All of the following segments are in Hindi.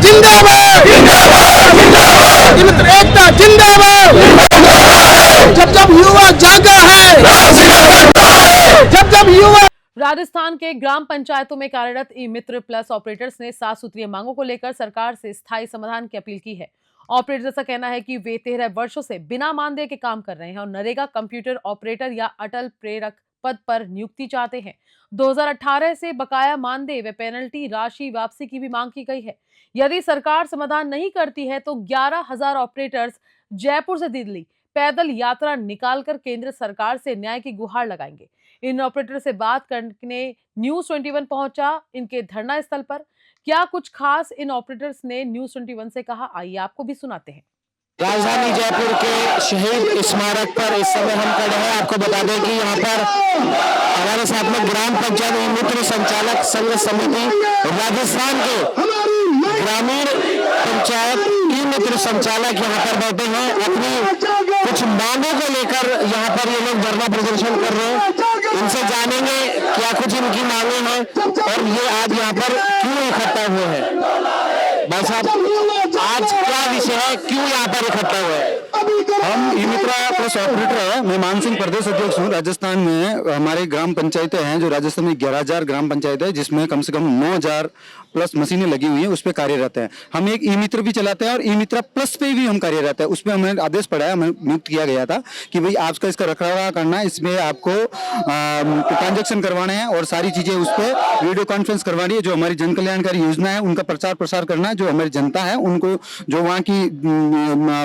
जिंदाबाद जिंदाबाद मित्र एकता जिंदाबाद। जब जब युवा जागा है, जब जब युवा। राजस्थान के ग्राम पंचायतों में कार्यरत ई मित्र प्लस ऑपरेटर्स ने 7 सूत्रीय मांगों को लेकर सरकार से स्थायी समाधान की अपील की है। ऑपरेटर्स का कहना है कि वे 13 वर्षों से बिना मानदेय के काम कर रहे हैं और नरेगा कंप्यूटर ऑपरेटर या अटल प्रेरक पद पर नियुक्ति चाहते हैं। 2018 से बकाया मानदेय व पेनल्टी राशि वापसी की भी मांग की गई है। यदि सरकार समाधान नहीं करती है तो 11,000 ऑपरेटर्स जयपुर से दिल्ली पैदल यात्रा निकालकर केंद्र सरकार से न्याय की गुहार लगाएंगे। इन ऑपरेटर से बात करने न्यूज 21 पहुंचा इनके धरना स्थल पर। क्या कुछ खास इन ऑपरेटर्स ने न्यूज 21 से कहा, आइए आपको भी सुनाते हैं। राजधानी जयपुर के शहीद स्मारक पर इस समय हम खड़े हैं। आपको बता दें कि यहाँ पर हमारे साथ में ग्राम पंचायत मित्र संचालक संघ समिति राजस्थान के ग्रामीण पंचायत ई मित्र संचालक यहाँ पर बैठे हैं। अपनी कुछ मांगों को लेकर यहाँ पर ये लोग धरना प्रदर्शन कर रहे हैं। इनसे जानेंगे क्या कुछ इनकी मांगे हैं और ये आज यहाँ पर क्यों इकट्ठा हुए हैं। भाई साहब, आज क्या विषय है, क्यों यहाँ पर इकट्ठा हुए हैं? हम ई मित्रा प्लस ऑपरेटर है। मैं मान सिंह प्रदेश अध्यक्ष हूँ। राजस्थान में हमारे ग्राम पंचायतें हैं जो राजस्थान में 11,000 ग्राम पंचायत है जिसमें कम से कम 9,000 प्लस मशीनें लगी हुई हैं, उस पर कार्यरत है। हम एक ई मित्र भी चलाते हैं और ई मित्रा प्लस पे भी हम कार्यरत है। उसमें हमें आदेश पड़ा है, हमें नियुक्त किया गया था कि भाई आपका इसका रखरखाव करना है, इसमें आपको ट्रांजेक्शन करवाने हैं और सारी चीजें उस पर वीडियो कॉन्फ्रेंस करवानी है। जो हमारी जन कल्याणकारी योजना है उनका प्रचार प्रसार करना है। जो हमारी जनता है उनको, जो वहाँ की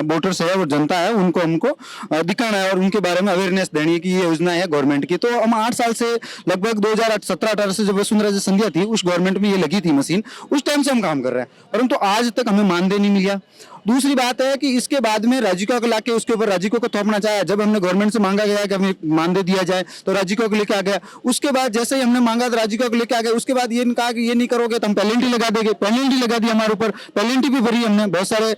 वोटर्स है और जनता है उनको हमको दिखाना है और उनके बारे में अवेयरनेस देनी है कि ये योजना है गवर्नमेंट की। तो हम 8 साल से लगभग 2017-18 से जब वसुंधरा संध्या थी उस गवर्नमेंट में ये लगी थी मशीन, उस टाइम से हम काम कर रहे हैं, परंतु आज तक हमें मानदेय नहीं मिला। दूसरी बात है कि इसके बाद में राजिका को लाके उसके ऊपर राजिका को थोपना चाहा। जब हमने गवर्नमेंट से मांगा गया कि हमें मानदेय दिया जाए तो राजिका को लेके आ गया। उसके बाद जैसे ही हमने मांगा तो राजिका को लेके आ गया। उसके बाद ये कहा कि ये नहीं करोगे तो हम पेनल्टी लगा देंगे। पेनल्टी लगा दी हमारे ऊपर, पेनल्टी भी भरी हमने। बहुत सारे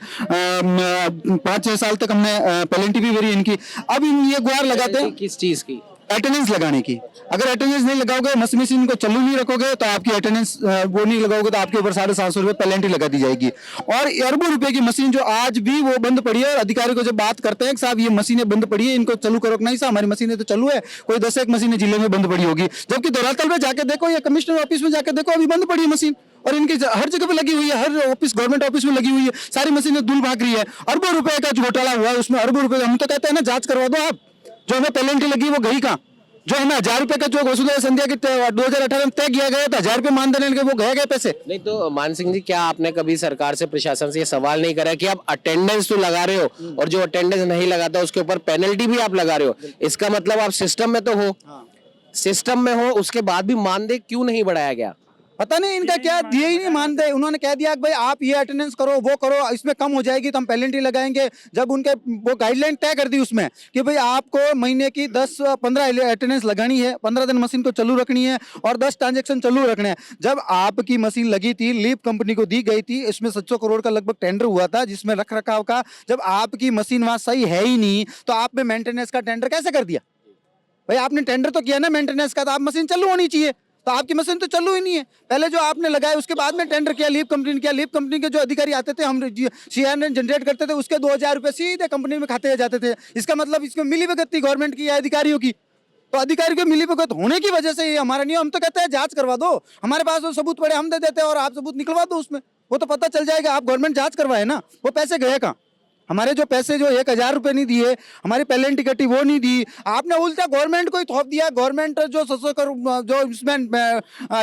5-6 साल तक हमने पेनल्टी भी भरी इनकी। अब ये गुहार लगाते हैं किस चीज की? अटेंडेंस लगाने की। अगर अटेंडेंस नहीं लगाओगे, मशीन को चालू नहीं रखोगे तो आपकी अटेंडेंस वो नहीं लगाओगे तो आपके ऊपर 750 रुपए पेनल्टी लगा दी जाएगी। और अरबों रुपए की मशीन जो आज भी वो बंद पड़ी है और अधिकारी को जब बात करते हैं कि साहब ये मशीनें बंद पड़ी है, इनको चालू करो। नहीं साहब, हमारी मशीनें तो चालू है। कोई 10-1 मशीनें जिले में बंद पड़ी होगी, जबकि धरातल में जाके देखो या कमिश्नर ऑफिस में जाके देखो अभी बंद पड़ी है मशीन। और इनकी हर जगह पे लगी हुई है, हर ऑफिस गवर्नमेंट ऑफिस में लगी हुई है, सारी मशीनें धूल भाग रही है। अरबों रुपए का घोटाला हुआ है उसमें, अरबों रुपए। हम तो कहते हैं ना, जांच करवा दो आप। जो हमें पेनल्टी लगी वो गई कहाँ? जो हमें 1,000 रुपए का जो वसुंधरा संध्या के 2018 में तय किया गया था, 1,000 रुपए मानदेय के वो गए पैसे नहीं। तो मान सिंह जी, क्या आपने कभी सरकार से, प्रशासन से ये सवाल नहीं करा कि आप अटेंडेंस तो लगा रहे हो और जो अटेंडेंस नहीं लगाता उसके ऊपर पेनल्टी भी आप लगा रहे हो? इसका मतलब आप सिस्टम में तो हो, सिस्टम में हो, उसके बाद भी मानदेय क्यों नहीं बढ़ाया गया? पता नहीं इनका क्या, दिए ही नहीं मानदेय। उन्होंने कह दिया कि भाई आप ये अटेंडेंस करो, वो करो, इसमें कम हो जाएगी तो हम पेनल्टी लगाएंगे। जब उनके वो गाइडलाइन तय कर दी उसमें कि भाई आपको महीने की 10-15 अटेंडेंस लगानी है, 15 दिन मशीन को चालू रखनी है और 10 ट्रांजेक्शन चालू रखने हैं। जब आपकी मशीन लगी थी, लीप कंपनी को दी गई थी, इसमें 700 करोड़ का लगभग टेंडर हुआ था जिसमें रख रखाव का। जब आपकी मशीन वहां सही है ही नहीं तो आपने मेंटेनेंस का टेंडर कैसे कर दिया? भाई आपने टेंडर तो किया ना मेंटेनेंस का, तो आप मशीन चालू होनी चाहिए। तो आपकी मशीन तो चालू ही नहीं है। पहले जो आपने लगाया उसके बाद में टेंडर किया, लीप कंपनी ने किया। लीप कंपनी के जो अधिकारी आते थे, हम CRN जनरेट करते थे, उसके 2,000 रुपए सीधे कंपनी में खाते जाते थे। इसका मतलब इसमें मिलीभगत थी गवर्नमेंट की या अधिकारियों की। तो अधिकारी को मिलीभगत होने की वजह से ये हमारा नहीं। हम तो कहते हैं जांच करवा दो, हमारे पास वो सबूत पड़े हम दे देते हैं और आप सबूत निकलवा दो उसमें, वो तो पता चल जाएगा। आप गवर्नमेंट जांच करवाए ना, वो पैसे गए कहाँ? हमारे जो पैसे, जो 1,000 रुपए नहीं दिए, हमारी पेनल्टी कटी वो नहीं दी, आपने उल्टा गवर्नमेंट को ही थोप दिया। गवर्नमेंट जो 700 करोड़ जो इसमें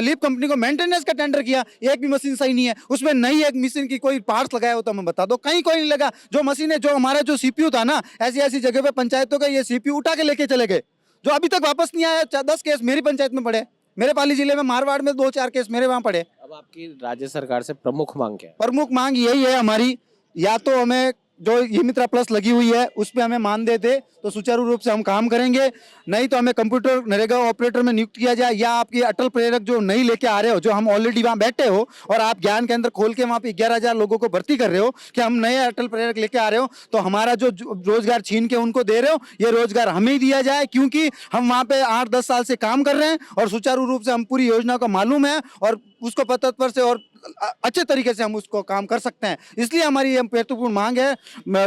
लीप कंपनी को मेंटेनेंस का टेंडर किया, एक भी मशीन सही नहीं है उसमें। नई एक मशीन की कोई पार्ट्स लगाया हो तो हमें बता दो, कहीं कोई नहीं लगा। जो मशीनें, जो हमारा जो CPU था ना, ऐसी जगह पे पंचायतों का ये CPU उठा के लेके चले गए, जो अभी तक वापस नहीं आया। 10 केस मेरी पंचायत में पड़े, मेरे पाली जिले में मारवाड़ में 2-4 केस मेरे वहां पड़े। अब आपकी राज्य सरकार से प्रमुख मांग क्या है? प्रमुख मांग यही है हमारी, या तो हमें जो ई मित्रा प्लस लगी हुई है उस पर हमें मानदेय दे तो सुचारू रूप से हम काम करेंगे, नहीं तो हमें कंप्यूटर नरेगा ऑपरेटर में नियुक्त किया जाए। या आपकी अटल प्रेरक जो नहीं लेके आ रहे हो, जो हम ऑलरेडी वहाँ बैठे हो और आप ज्ञान केंद्र खोल के वहाँ पे 11,000 लोगों को भर्ती कर रहे हो कि हम नए अटल प्रेरक लेके आ रहे हो, तो हमारा जो रोजगार छीन के उनको दे रहे हो, ये रोजगार हमें ही दिया जाए, क्योंकि हम वहाँ पे 8-10 साल से काम कर रहे हैं और सुचारू रूप से हम पूरी योजना को मालूम है और उसको पतत्पर से और अच्छे तरीके से हम उसको काम कर सकते हैं। इसलिए हमारी ये महत्वपूर्ण मांग है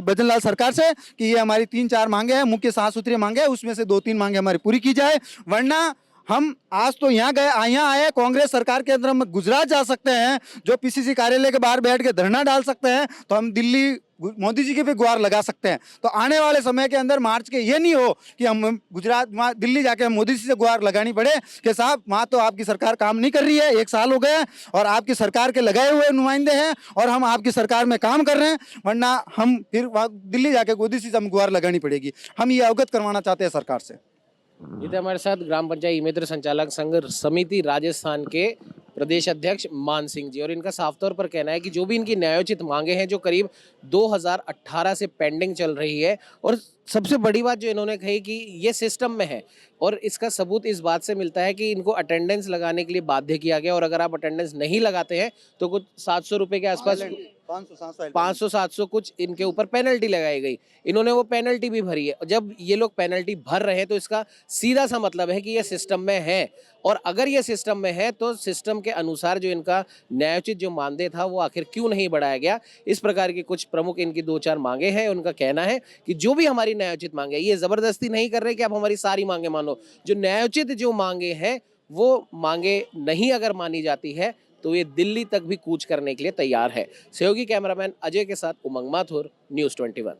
भजनलाल सरकार से कि ये हमारी 3-4 मांगे हैं, मुख्य 7 सूत्रीय मांगे हैं, उसमें से 2-3 मांगे हमारी पूरी की जाए। वरना हम आज तो यहाँ आए कांग्रेस सरकार के अंदर हम गुजरात जा सकते हैं, जो पीसीसी कार्यालय के बाहर बैठ के धरना डाल सकते हैं, तो हम दिल्ली मोदी जी की भी गुहार लगा सकते हैं। तो आने वाले समय के अंदर मार्च के ये नहीं हो कि हम गुजरात वहाँ दिल्ली जाके हम मोदी जी से गुहार लगानी पड़े कि साहब वहाँ तो आपकी सरकार काम नहीं कर रही है, 1 साल हो गए हैं और आपकी सरकार के लगाए हुए नुमाइंदे हैं और हम आपकी सरकार में काम कर रहे हैं, वरना हम फिर वहाँ दिल्ली जाके मोदी जी से हम गुहार लगानी पड़ेगी। हम ये अवगत करवाना चाहते हैं सरकार से। ये थे हमारे साथ ग्राम पंचायत मित्र संचालक संघ समिति राजस्थान के प्रदेश अध्यक्ष मान सिंह जी, और इनका साफ तौर पर कहना है कि जो भी इनकी न्यायोचित मांगे हैं जो करीब 2018 से पेंडिंग चल रही है, और सबसे बड़ी बात जो इन्होंने कही कि ये सिस्टम में है, और इसका सबूत इस बात से मिलता है कि इनको अटेंडेंस लगाने के लिए बाध्य किया गया, और अगर आप अटेंडेंस नहीं लगाते हैं तो कुछ 700 रुपए के आसपास 500-700 कुछ इनके ऊपर पेनल्टी लगाई गई। इन्होंने वो पेनल्टी भी भरी है। जब ये लोग पेनल्टी भर रहे हैं तो इसका सीधा सा मतलब है कि ये सिस्टम में है, और अगर ये सिस्टम में है तो सिस्टम के अनुसार जो इनका न्यायोचित जो मानदेय था वो आखिर क्यों नहीं बढ़ाया गया। इस प्रकार की कुछ प्रमुख इनकी 2-4 मांगे हैं। उनका कहना है कि जो भी हमारी न्यायोचित मांगे, ये जबरदस्ती नहीं कर रहे कि आप हमारी सारी मांगे मानो, जो न्यायोचित जो मांगे हैं वो मांगे नहीं अगर मानी जाती है तो ये दिल्ली तक भी कूच करने के लिए तैयार है। सहयोगी कैमरामैन अजय के साथ उमंग माथुर, न्यूज़ 21।